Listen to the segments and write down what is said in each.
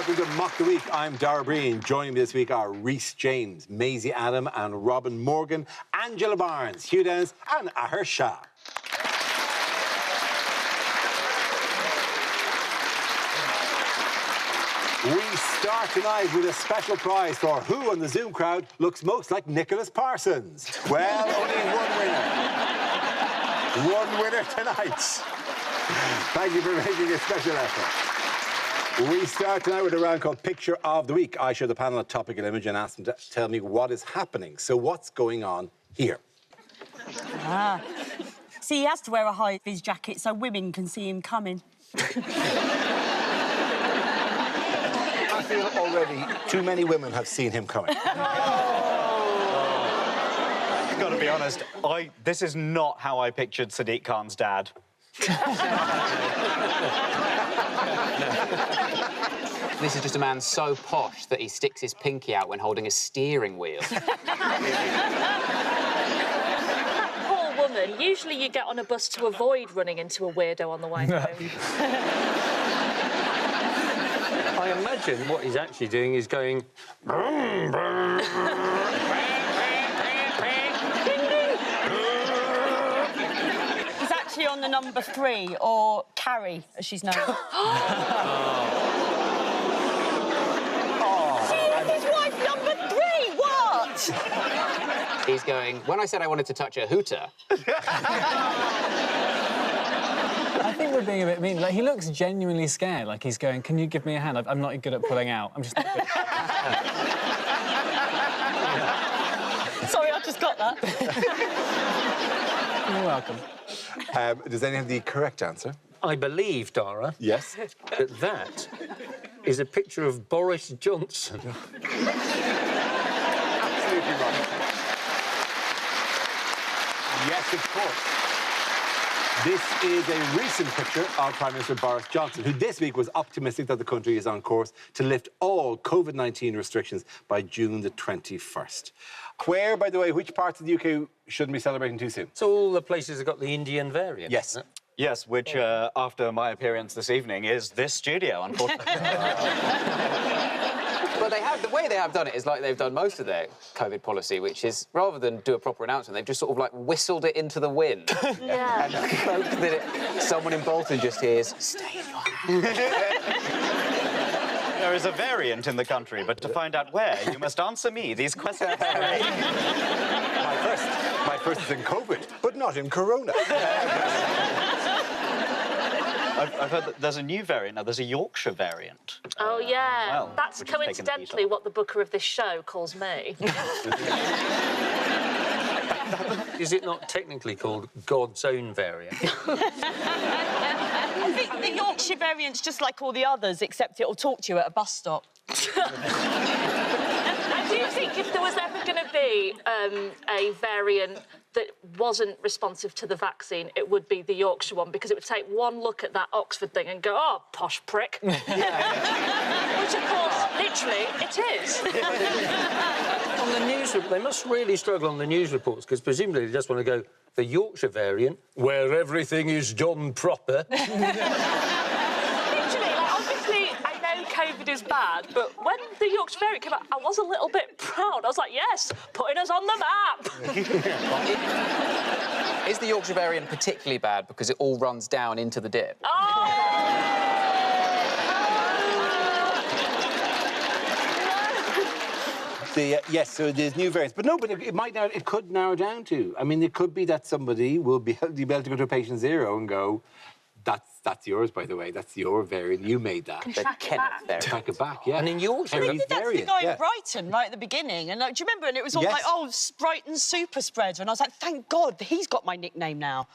Welcome to Mock the Week. I'm Dara Breen. Joining me this week are Rhys James, Maisie Adam and Robin Morgan, Angela Barnes, Hugh Dennis and Ahir Shah. We start tonight with a special prize for who on the Zoom crowd looks most like Nicholas Parsons. Well, only one winner. One winner tonight. Thank you for making a special effort. We start tonight with a round called Picture of the Week. I show the panel a topical image and ask them to tell me what is happening. So what's going on here? See, he has to wear a high-vis jacket so women can see him coming. I feel already too many women have seen him coming. I've got to be honest, this is not how I pictured Sadiq Khan's dad. This is just a man so posh that he sticks his pinky out when holding a steering wheel. That poor woman. Usually you get on a bus to avoid running into a weirdo on the way home. I imagine what he's actually doing is going... He's actually on the number 3, or Carrie, as she's known. His wife number 3, what? He's going, when I said I wanted to touch a hooter... I think we're being a bit mean. Like, he looks genuinely scared. Like, he's going, can you give me a hand? I'm not good at pulling out. I'm just not good. Sorry, I just got that. You're welcome. Does anyone have the correct answer? I believe, Dara, Yes. that is a picture of Boris Johnson. Absolutely right. Yes, of course. This is a recent picture of Prime Minister Boris Johnson, who this week was optimistic that the country is on course to lift all COVID-19 restrictions by June the 21st. Where, by the way, which parts of the UK shouldn't be celebrating too soon? So all the places have got the Indian variant. Yes. Isn't it? Yes, which, after my appearance this evening, is this studio, unfortunately. But the way they have done it is like they've done most of their COVID policy, which is, rather than do a proper announcement, they've just sort of, like, whistled it into the wind. Yeah. And hoped that someone in Bolton just hears, stay in your house. There is a variant in the country, but to find out where, you must answer me these questions. My first is in COVID, but not in Corona. I've heard that there's a new variant now. There's a Yorkshire variant. Oh, yeah. well, That's which has taken the heat coincidentally off. what the booker of this show calls me. Is it not technically called God's own variant? I think the Yorkshire variant's just like all the others, except it'll talk to you at a bus stop. I do think if there was ever going to be a variant that wasn't responsive to the vaccine, it would be the Yorkshire one, because it would take one look at that Oxford thing and go, oh, posh prick. Which, of course, literally, it is. On the news, they must really struggle on the news reports, because presumably they just want to go, the Yorkshire variant, where everything is done proper. Literally, like, obviously, I know COVID is bad, but when the Yorkshire variant came out, I was a little bit proud. I was like, yes, putting us on the map. Is the Yorkshire variant particularly bad because it all runs down into the dip? Yes, so there's new variants. But no, but it could narrow down to. I mean, it could be that somebody will be able to go to a patient 0 and go, that's yours, by the way. That's your variant. You made that. Track it back. Track it back, yeah. And in Yorkshire... They did that to the variant, guy yeah. in Brighton right at the beginning, and like, do you remember? And it was all Yes. like, oh, Brighton super spreader, and I was like, thank God, he's got my nickname now.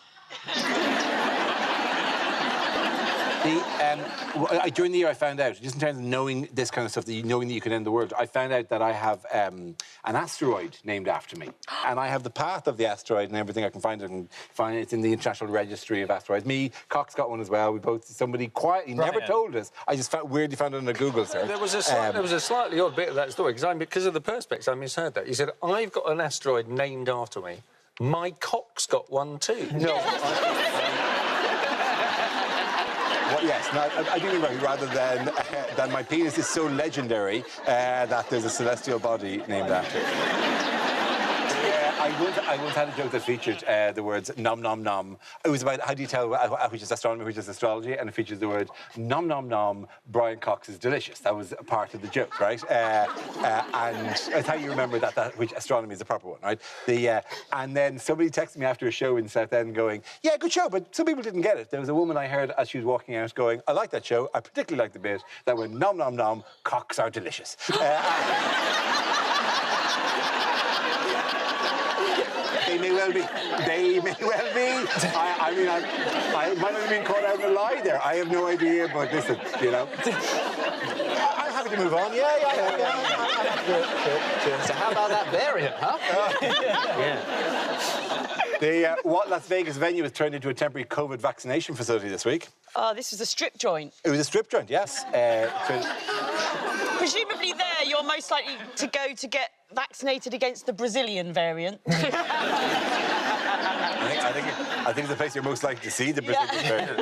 During the year, I found out, just in terms of knowing this kind of stuff, knowing that you can end the world, I found out that I have an asteroid named after me. And I have the path of the asteroid and everything. I can find it. It's in the International Registry of Asteroids. Me, Cox got one as well. We both, somebody quietly never told us. I just weirdly found it on a Google search. There was a slightly odd bit of that story, because of the perspex, I misheard that. He said, I've got an asteroid named after me. My cock's got one too. No. Well, yes. Yes, no, I do mean rather than my penis is so legendary that there's a celestial body named after it. I once had a joke that featured the words nom nom nom. It was about how do you tell which is astronomy, which is astrology, and it features the word nom nom nom. Brian Cox is delicious. That was a part of the joke, right? And that's how you remember that which astronomy is the proper one, right? And then somebody texted me after a show in Southend going, "Yeah, good show, but some people didn't get it." There was a woman I heard as she was walking out going, "I like that show. I particularly like the bit that went nom nom nom. Cocks are delicious." They may well be. They may well be. I mean, I might not have been caught out in a lie there. I have no idea, but listen, you know. I'm happy to move on. Yeah. So how about that variant, huh? Yeah. The What Las Vegas venue was turned into a temporary COVID vaccination facility this week. Oh, this was a strip joint. It was a strip joint, yes. Presumably there, you're most likely to go to get vaccinated against the Brazilian variant. I think it's the place you're most likely to see the Brazilian variant.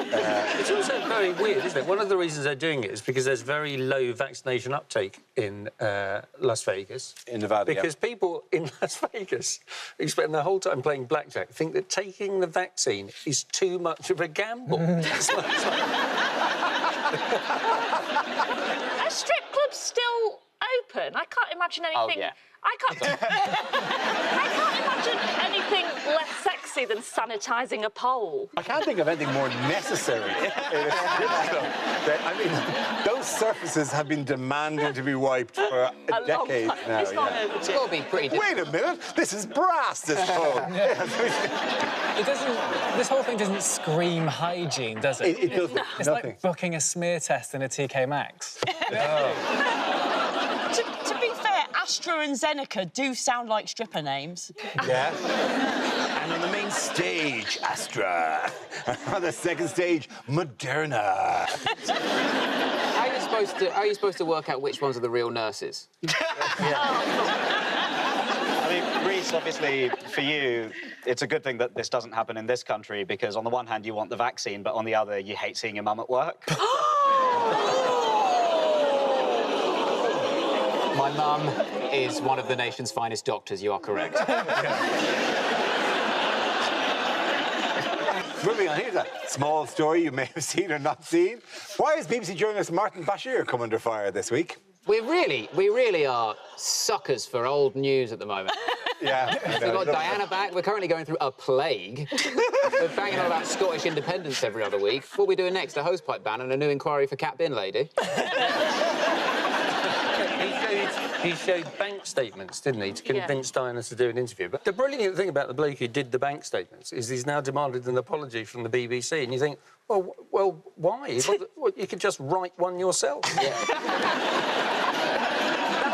It's also very weird, isn't it? One of the reasons they're doing it is because there's very low vaccination uptake in Las Vegas. In Nevada, Because people in Las Vegas who spend their whole time playing blackjack think that taking the vaccine is too much of a gamble. Are strip clubs still open? I can't imagine anything. Oh, yeah. I can't imagine anything less sexy than sanitising a pole. I can't think of anything more necessary in a strip club. I mean, those surfaces have been demanding to be wiped for a decade long time. now. It's not yeah. overdue. It's got to be pretty. Wait a minute, this is brass, this pole. It doesn't. This whole thing doesn't scream hygiene, does it? It does It's nothing. like booking a smear test in a TK Maxx. To be fair, Astra and Zeneca do sound like stripper names. Yeah. And on the main stage, Astra. On the second stage, Moderna. How are you supposed to work out which ones are the real nurses? I mean, Reece, obviously, for you, it's a good thing that this doesn't happen in this country because on the one hand, you want the vaccine, but on the other, you hate seeing your mum at work. My mum is one of the nation's finest doctors, you are correct. Moving on, here's a small story you may have seen or not seen. Why is BBC journalist Martin Bashir come under fire this week? We really are suckers for old news at the moment. Yeah. We've got Diana back. We're currently going through a plague. We're banging on about Scottish independence every other week. What are we doing next? A hosepipe ban and a new inquiry for Cat Bin Lady? He showed bank statements, didn't he, to convince Diana to do an interview. But the brilliant thing about the bloke who did the bank statements is he's now demanded an apology from the BBC, and you think, well, why? Well, you could just write one yourself.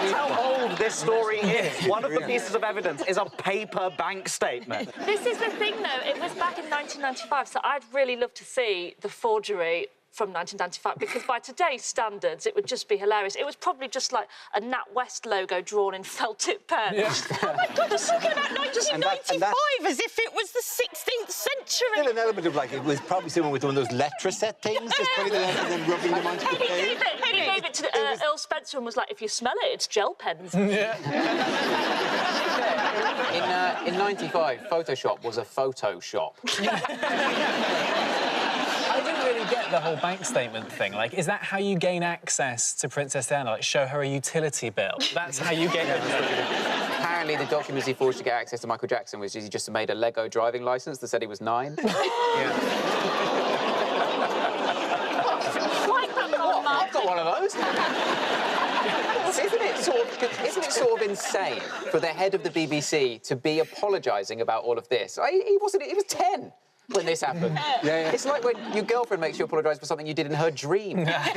That's how old this story is. One of the pieces of evidence is a paper bank statement. This is the thing, though. It was back in 1995, so I'd really love to see the forgery from 1995, because by today's standards, it would just be hilarious. It was probably just like a NatWest logo drawn in felt-tip pen. Oh, my God, you're talking about 1995 as if it was the 16th century. Still an element of, like, it was probably someone with one of those letter-set things, just putting them and then rubbing them onto the He page. gave it to Earl Spencer and was like, if you smell it, it's gel pens. In 95, Photoshop was a photo shop. I didn't really get the whole bank statement thing. Like, is that how you gain access to Princess Diana? Like, show her a utility bill? That's how you get it. Apparently, the documents he forged to get access to Michael Jackson was he just made a Lego driving licence that said he was 9. Like that, old man. I've got one of those. Isn't it sort of insane for the head of the BBC to be apologising about all of this? He was 10 when this happened. Yeah. It's like when your girlfriend makes you apologise for something you did in her dream. I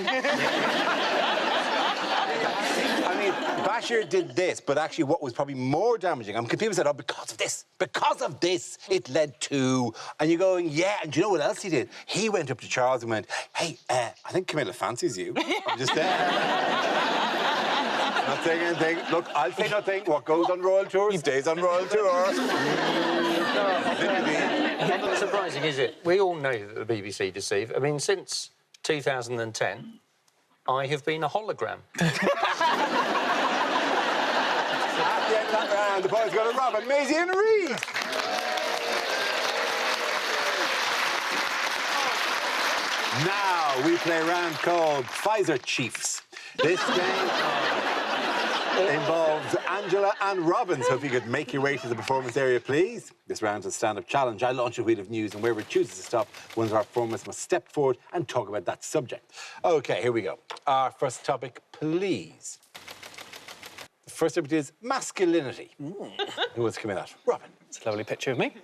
mean, Bashir did this, but actually what was probably more damaging, people said, oh, because of this, it led to... And you're going, yeah, and do you know what else he did? He went up to Charles and went, hey, I think Camilla fancies you. I'm just not saying anything. Look, I'll say nothing. What goes on Royal Tour stays on Royal Tour. Not surprising, is it? We all know that the BBC deceive. I mean, since 2010, I have been a hologram. At the end of that round, the points go to Robin, Maisie and Reece. Now we play a round called Pfizer Chiefs. This game involves Angela and Robin, so if you could make your way to the performance area, please. This round's a stand-up challenge. I launch a wheel of news, and wherever it chooses to stop, one of our performers must step forward and talk about that subject. OK, here we go. Our first topic, please. The first subject is masculinity. Who wants to come in at? Robin. It's a lovely picture of me.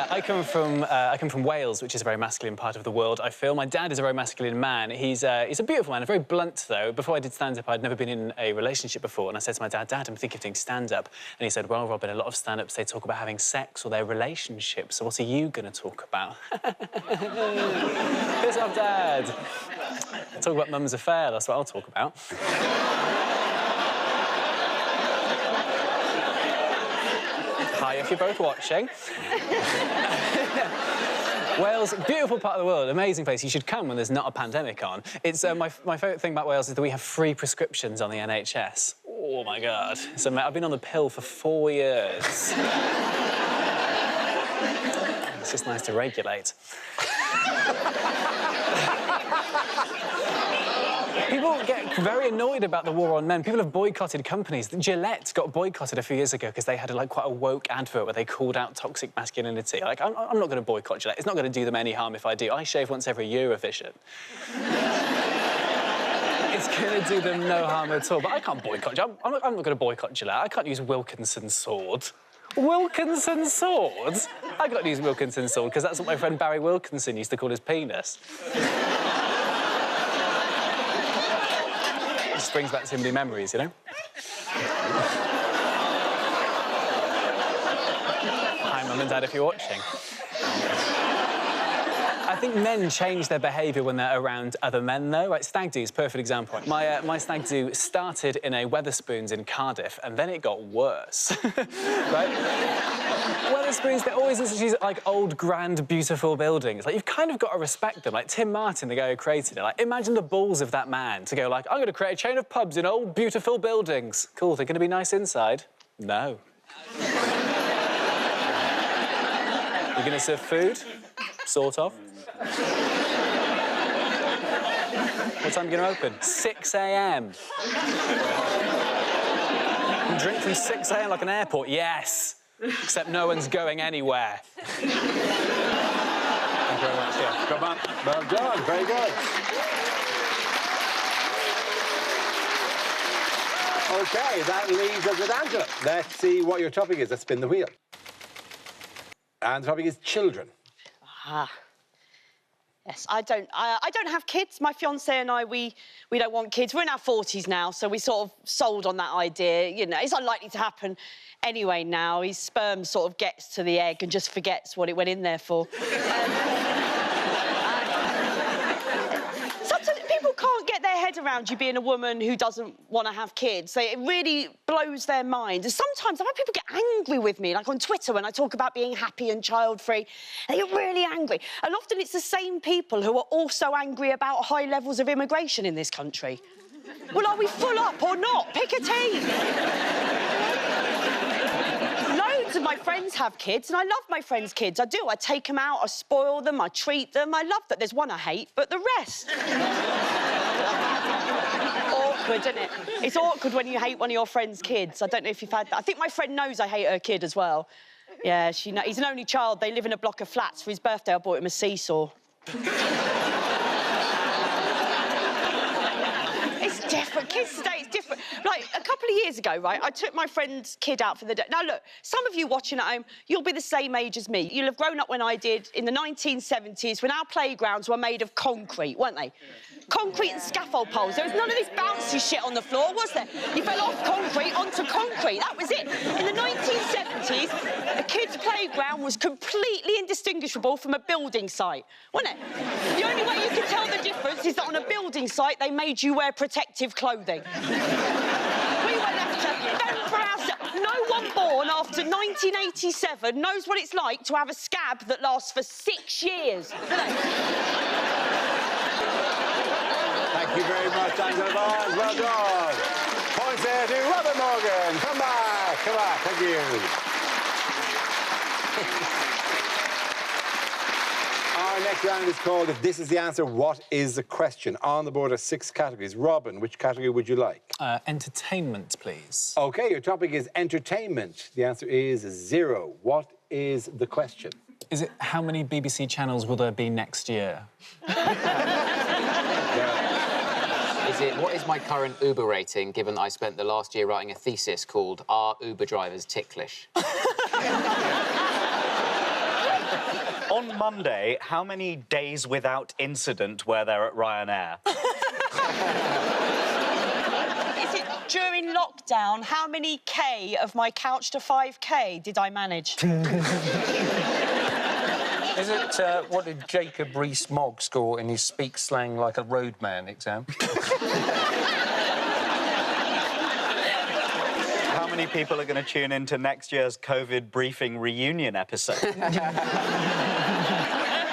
I come from Wales, which is a very masculine part of the world, I feel. My dad is a very masculine man. He's a beautiful man, very blunt, though. Before I did stand-up, I'd never been in a relationship before, and I said to my dad, Dad, I'm thinking of doing stand-up. And he said, well, Robin, a lot of stand-ups, they talk about having sex or their relationships, so what are you going to talk about? Piss off, Dad. Talk about mum's affair, that's what I'll talk about. Hi, if you're both watching. Wales, beautiful part of the world, amazing place. You should come when there's not a pandemic on. It's my favourite thing about Wales is that we have free prescriptions on the NHS. Oh my God! So I've been on the pill for 4 years. It's just nice to regulate. People get very annoyed about the war on men. People have boycotted companies. Gillette got boycotted a few years ago because they had quite a woke advert where they called out toxic masculinity. Like, I'm not going to boycott Gillette. It's not going to do them any harm if I do. I shave once every Eurovision. It's going to do them no harm at all. But I can't boycott Gillette. I'm not going to boycott Gillette. I can't use Wilkinson's sword. Wilkinson's sword? I can't use Wilkinson's sword because that's what my friend Barry Wilkinson used to call his penis. Just brings back so many memories, you know? Hi, Mum and Dad, if you're watching. I think men change their behaviour when they're around other men, though. Like, stag do is a perfect example. My stag do started in a Wetherspoons in Cardiff, and then it got worse. Right? Wetherspoons, they're always in these, like, old, grand, beautiful buildings. Like, you've kind of got to respect them. Like, Tim Martin, the guy who created it, like, imagine the balls of that man to go, like, I'm going to create a chain of pubs in old, beautiful buildings. Cool, they're going to be nice inside? No. You're going to serve food? Sort of. What time are you going to open? 6 a.m. You drink from 6 a.m. like an airport? Yes. Except no one's going anywhere. Thank you very much, yeah. Come on. Well done. Very good. OK, that leaves us with Angela. Let's see what your topic is. Let's spin the wheel. And the topic is children. Yes, I don't have kids. My fiancé and I, we don't want kids. We're in our 40s now, so we sort of sold on that idea. You know, it's unlikely to happen anyway now. His sperm sort of gets to the egg and just forgets what it went in there for. Sometimes people can't get their head around you being a woman who doesn't want to have kids. It really blows their mind. And sometimes I've had people get angry with me, like on Twitter when I talk about being happy and child-free. They get really angry. And often it's the same people who are also angry about high levels of immigration in this country. Well, are we full up or not? Pick a team. Loads of my friends have kids, and I love my friends' kids. I do. I take them out, I spoil them, I treat them. I love that. There's one I hate, but the rest. Awkward, isn't it? It's awkward when you hate one of your friend's kids. I don't know if you've had that. I think my friend knows I hate her kid as well. Yeah, he's an only child. They live in a block of flats. For his birthday, I bought him a seesaw. It's different. Kids today, it's different. Like, a couple of years ago, right, I took my friend's kid out for the day. Now, look, some of you watching at home, you'll be the same age as me. You'll have grown up when I did in the 1970s, when our playgrounds were made of concrete, weren't they? Concrete and scaffold poles. There was none of this bouncy shit on the floor, was there? You fell off concrete onto concrete. That was it. In the 1970s, a kid's playground was completely indistinguishable from a building site, wasn't it? The only way you could tell the difference is that on a building site, they made you wear protective clothing. We were left to fend for ourselves. No one bought born after 1987 knows what it's like to have a scab that lasts for 6 years. Thank you very much, Angela Barnes. Well done. Points there to Robin Morgan. Come back. Come back. Thank you. Our next round is called If This Is the Answer, What Is the Question? On the board are 6 categories. Robin, which category would you like? Entertainment, please. OK, your topic is entertainment. The answer is 0. What is the question? Is it how many BBC channels will there be next year? Is it what is my current Uber rating, given that I spent the last year writing a thesis called Are Uber Drivers Ticklish? On Monday, how many days without incident were there at Ryanair? Is it during lockdown, how many K of my couch to 5K did I manage? Is it what did Jacob Rees-Mogg score in his Speak Slang Like a Roadman exam? How many people are going to tune into next year's COVID briefing reunion episode?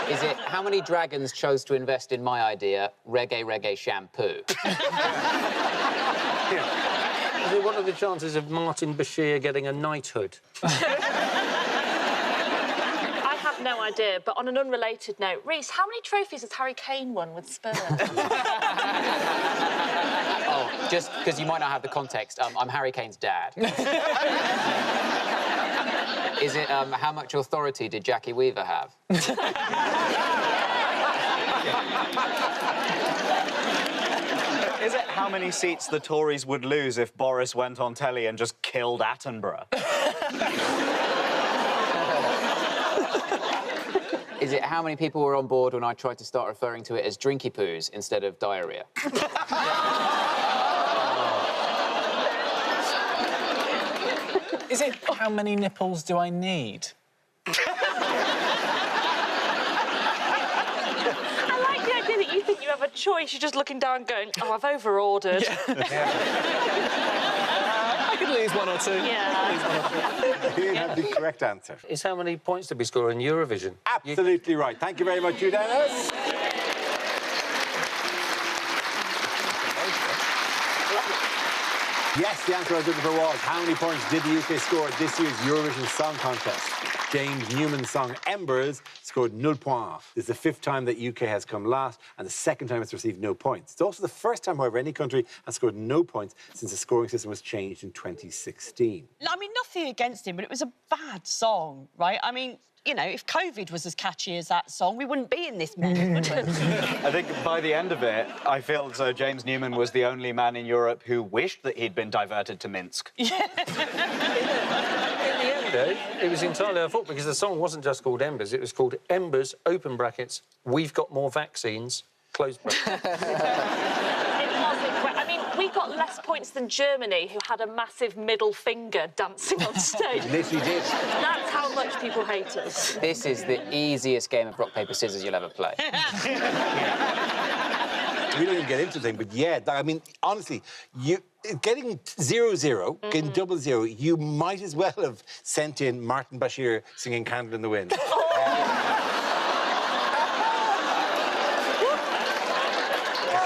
Is it how many dragons chose to invest in my idea, reggae shampoo? Is it what are the chances of Martin Bashir getting a knighthood? I have no idea, but on an unrelated note, Reese, how many trophies has Harry Kane won with Spurs? Oh, just because you might not have the context, I'm Harry Kane's dad. Is it how much authority did Jackie Weaver have? Is it how many seats the Tories would lose if Boris went on telly and just killed Attenborough? Is it how many people were on board when I tried to start referring to it as drinky poos instead of diarrhea? Is it how many nipples do I need? I like the idea that you think you have a choice. You're just looking down going, oh, I've over-ordered. I could lose 1 or 2. Yeah. You have the correct answer. Is how many points did we score in Eurovision? Absolutely right. Thank you very much, you, Dennis. Yes, the answer I was looking for was how many points did the UK score at this year's Eurovision Song Contest? James Newman's song Embers scored 0 points. This is the 5th time that UK has come last and the 2nd time it's received no points. It's also the 1st time, however, any country has scored no points since the scoring system was changed in 2016. I mean, nothing against him, but it was a bad song, right? I mean, you know, if COVID was as catchy as that song, we wouldn't be in this mess, would we? I think by the end of it, I feel as though James Newman was the only man in Europe who wished that he'd been diverted to Minsk. In the end, though, it was entirely our fault because the song wasn't just called Embers, it was called Embers, open brackets, we've got more vaccines, close brackets. I mean, we got less points than Germany, who had a massive middle finger dancing on stage. Literally did. That's how much people hate us. This is the easiest game of rock, paper, scissors you'll ever play. We don't even get into the thing, but yeah, I mean, honestly, getting 0-0, getting 0-0, you might as well have sent in Martin Bashir singing Candle in the Wind.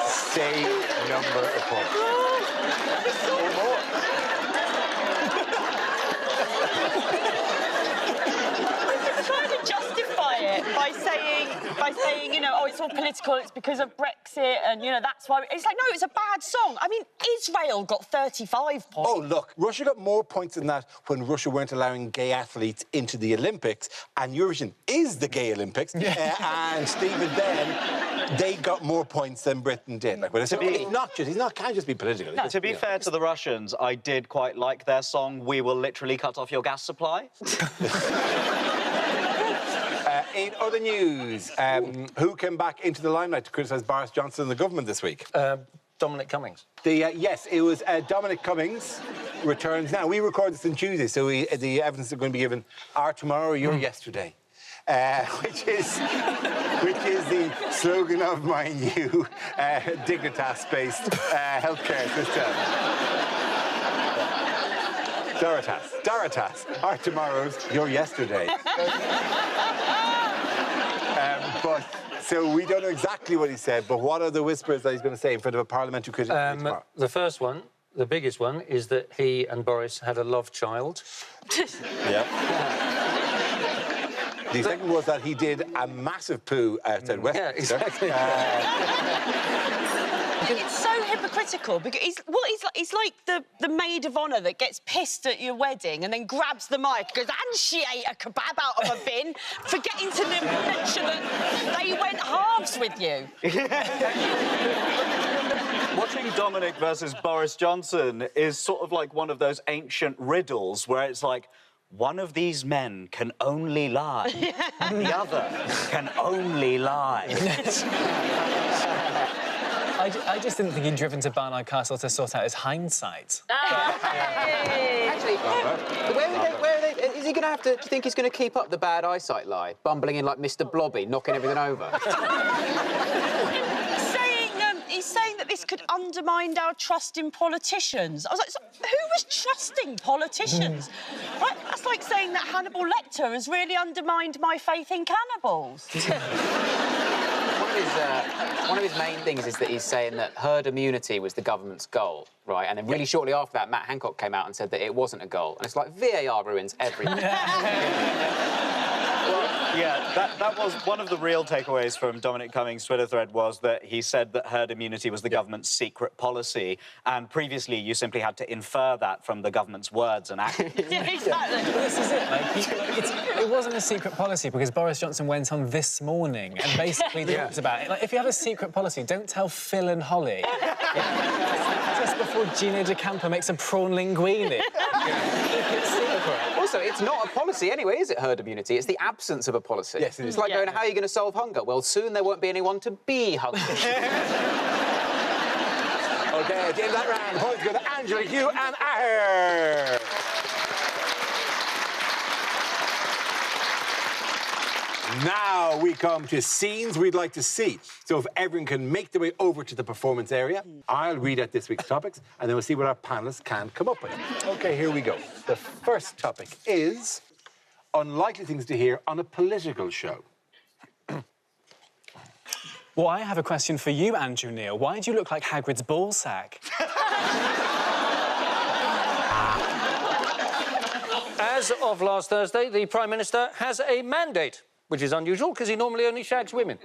Same number of points. Or more. Trying to justify it by saying, you know, oh, it's all political, it's because of Brexit, and, you know, that's why... It's like, no, it's a bad song. I mean, Israel got 35 points. Oh, look, Russia got more points than that when Russia weren't allowing gay athletes into the Olympics, and Eurovision is the gay Olympics, and Stephen then, they got more points than Britain did. Like, when I said, can't just be political. No. To be fair to the Russians, I did quite like their song, We Will Literally Cut Off Your Gas Supply. In other news, who came back into the limelight to criticise Boris Johnson and the government this week? Dominic Cummings. Yes, it was Dominic Cummings returns now. We record this on Tuesday, so the evidence is going to be given our tomorrow or your yesterday. Which is the slogan of my new Dignitas-based healthcare system. Dorotas are tomorrow's your yesterday. So we don't know exactly what he said, but what are the whispers that he's going to say in front of a parliamentary critic tomorrow? The first one, the biggest one, is that he and Boris had a love child. Yeah. The second was that he did a massive poo outside Westminster. Yeah, exactly. It's so hypocritical because he's like the maid of honour that gets pissed at your wedding and then grabs the mic and goes, and she ate a kebab out of a bin, forgetting to mention that they went halves with you. Watching Dominic versus Boris Johnson is sort of like one of those ancient riddles where it's like, one of these men can only lie, the other can only lie. I just didn't think he'd driven to Barnard Castle to sort out his hindsight. Actually, where are they? Is he going to have to... Do you think he's going to keep up the bad eyesight lie? Bumbling in like Mr. Blobby, knocking everything over? He's saying that this could undermine our trust in politicians. I was like, so who was trusting politicians? Right? That's like saying that Hannibal Lecter has really undermined my faith in cannibals. One of his main things is that he's saying that herd immunity was the government's goal, right? And then really shortly after that, Matt Hancock came out and said that it wasn't a goal. And it's like, VAR ruins everything. Yeah, that was one of the real takeaways from Dominic Cummings' Twitter thread was that he said that herd immunity was the government's secret policy, and previously you simply had to infer that from the government's words and actions. Yeah, exactly. This is it. Like, it wasn't a secret policy because Boris Johnson went on This Morning and basically talked about it. Like, if you have a secret policy, don't tell Phil and Holly. Just before Gino D'Acampo makes a prawn linguine. It's secret. Also, it's not a policy anyway, is it, herd immunity? It's the absence of a policy. Yes, it is. It's like going, how are you going to solve hunger? Well, soon there won't be anyone to be hungry. OK, at the end of that round, points go to Angela, Hugh and Aher. Now we come to scenes we'd like to see. So if everyone can make their way over to the performance area, I'll read out this week's topics, and then we'll see what our panellists can come up with. OK, here we go. The first topic is unlikely things to hear on a political show. Well, I have a question for you, Andrew Neil. Why do you look like Hagrid's ballsack? As of last Thursday, the Prime Minister has a mandate, which is unusual because he normally only shags women.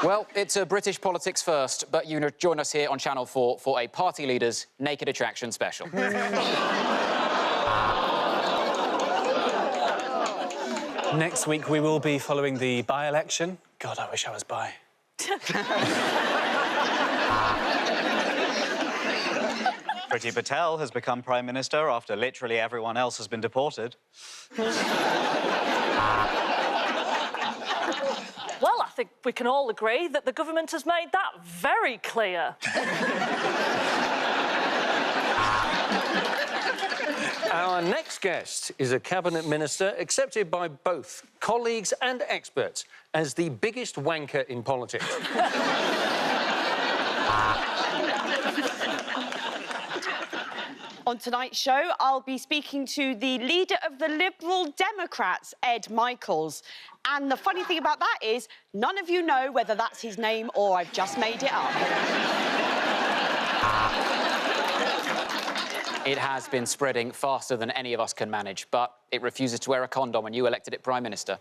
Well, it's a British politics first, but you join us here on Channel 4 for a Party Leaders Naked Attraction special. Next week, we will be following the by-election. God, I wish I was by. Priti Patel has become Prime Minister after literally everyone else has been deported. Well, I think we can all agree that the government has made that very clear. Our next guest is a cabinet minister accepted by both colleagues and experts as the biggest wanker in politics. On tonight's show, I'll be speaking to the leader of the Liberal Democrats, Ed Michaels. And the funny thing about that is, none of you know whether that's his name or I've just made it up. It has been spreading faster than any of us can manage, but it refuses to wear a condom when you elected it Prime Minister.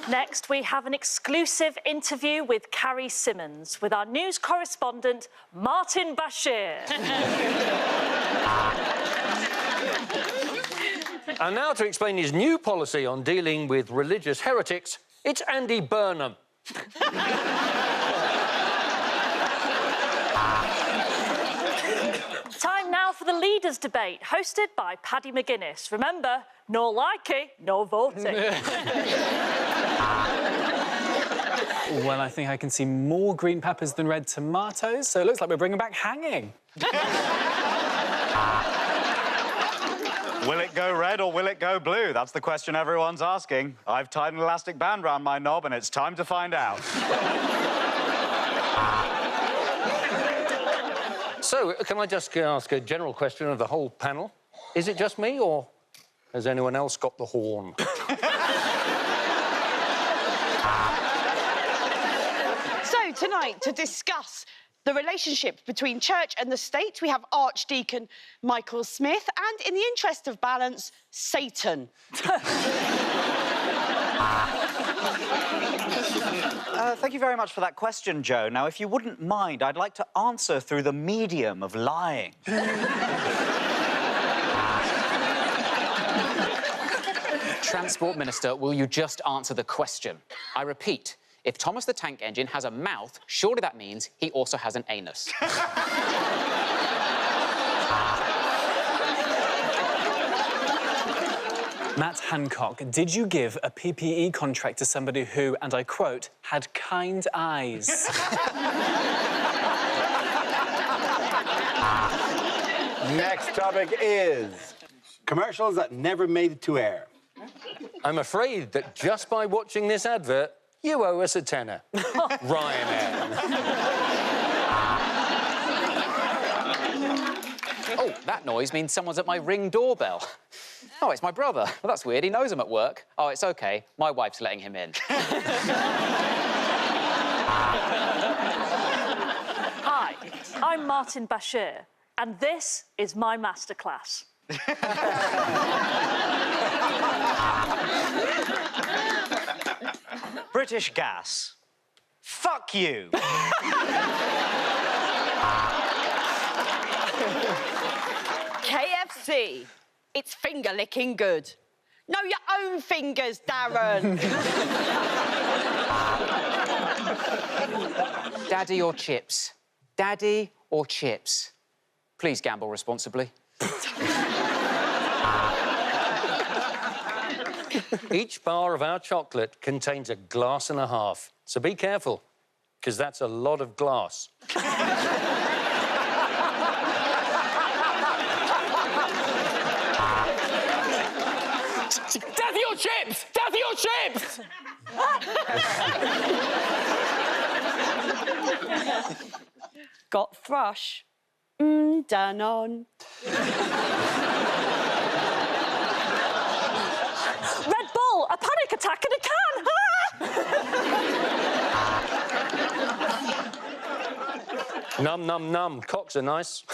Next, we have an exclusive interview with Carrie Simmons with our news correspondent, Martin Bashir. And now to explain his new policy on dealing with religious heretics, it's Andy Burnham. Time now for the leaders' debate, hosted by Paddy McGuinness. Remember, no likey, no voting. Well, I think I can see more green peppers than red tomatoes, so it looks like we're bringing back hanging. Will it go red or will it go blue? That's the question everyone's asking. I've tied an elastic band round my knob and it's time to find out. So, can I just ask a general question of the whole panel? Is it just me, or has anyone else got the horn? So tonight, to discuss the relationship between church and the state, we have Archdeacon Michael Smith and, in the interest of balance, Satan. Thank you very much for that question, Joe. Now, if you wouldn't mind, I'd like to answer through the medium of lying. Transport Minister, will you just answer the question? I repeat, if Thomas the Tank Engine has a mouth, surely that means he also has an anus. Matt Hancock, did you give a PPE contract to somebody who, and I quote, had kind eyes? Next topic is commercials that never made it to air. I'm afraid that just by watching this advert, you owe us a tenner. Ryanair. Oh, that noise means someone's at my Ring doorbell. Oh, it's my brother. Well, that's weird. He knows I'm at work. Oh, it's OK. My wife's letting him in. Hi, I'm Martin Bashir, and this is my masterclass. British Gas. Fuck you. KFC. It's finger-licking good. Know your own fingers, Darren. Daddy or chips? Daddy or chips? Please gamble responsibly. Each bar of our chocolate contains a glass and a half. So be careful, because that's a lot of glass. Daddy or chips! Daddy or chips! Got thrush. Danone. Red Bull, a panic attack in a can! Num, num, num. Cocks are nice.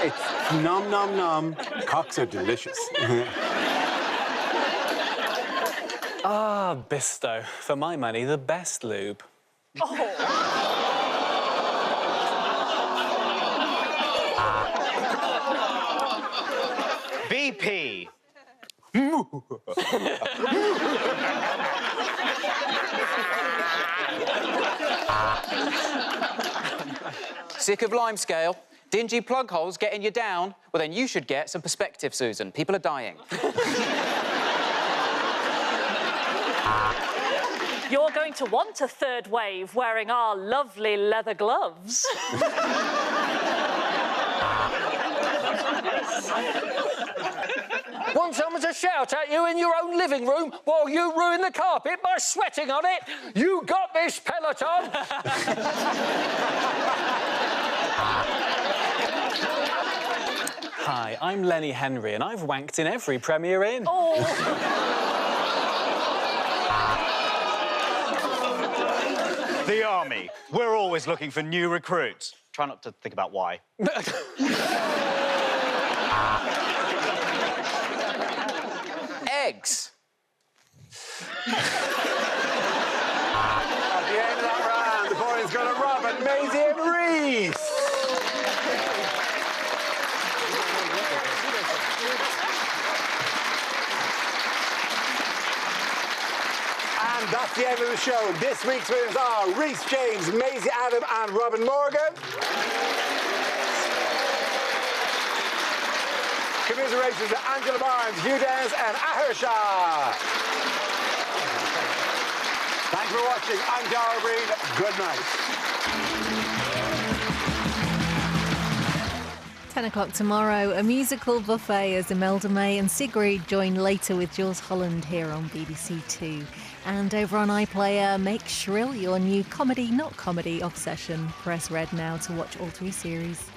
It's nom nom nom. Cocks are delicious. Ah, Bisto. For my money, the best lube. BP. Sick of Limescale? Dingy plug holes getting you down? Well, then you should get some perspective, Susan. People are dying. You're going to want a third wave wearing our lovely leather gloves. Want someone to shout at you in your own living room while you ruin the carpet by sweating on it? You got this, Peloton! Hi, I'm Lenny Henry, and I've wanked in every Premier Inn. The Army. We're always looking for new recruits. Try not to think about why. Eggs. At the end of that round, the point is going to Robin, Maisie and Reese. And that's the end of the show. This week's winners are Reese James, Maisie Adam and Robin Morgan. Commiserations to Angela Barnes, Hugh Dennis and Ahir Shah. Thanks for watching. I'm Dara Breen. Good night. 10 o'clock tomorrow, a musical buffet as Imelda May and Sigrid join later with Jules Holland here on BBC Two. And over on iPlayer, make Shrill your new comedy, not comedy, obsession. Press red now to watch all 3 series.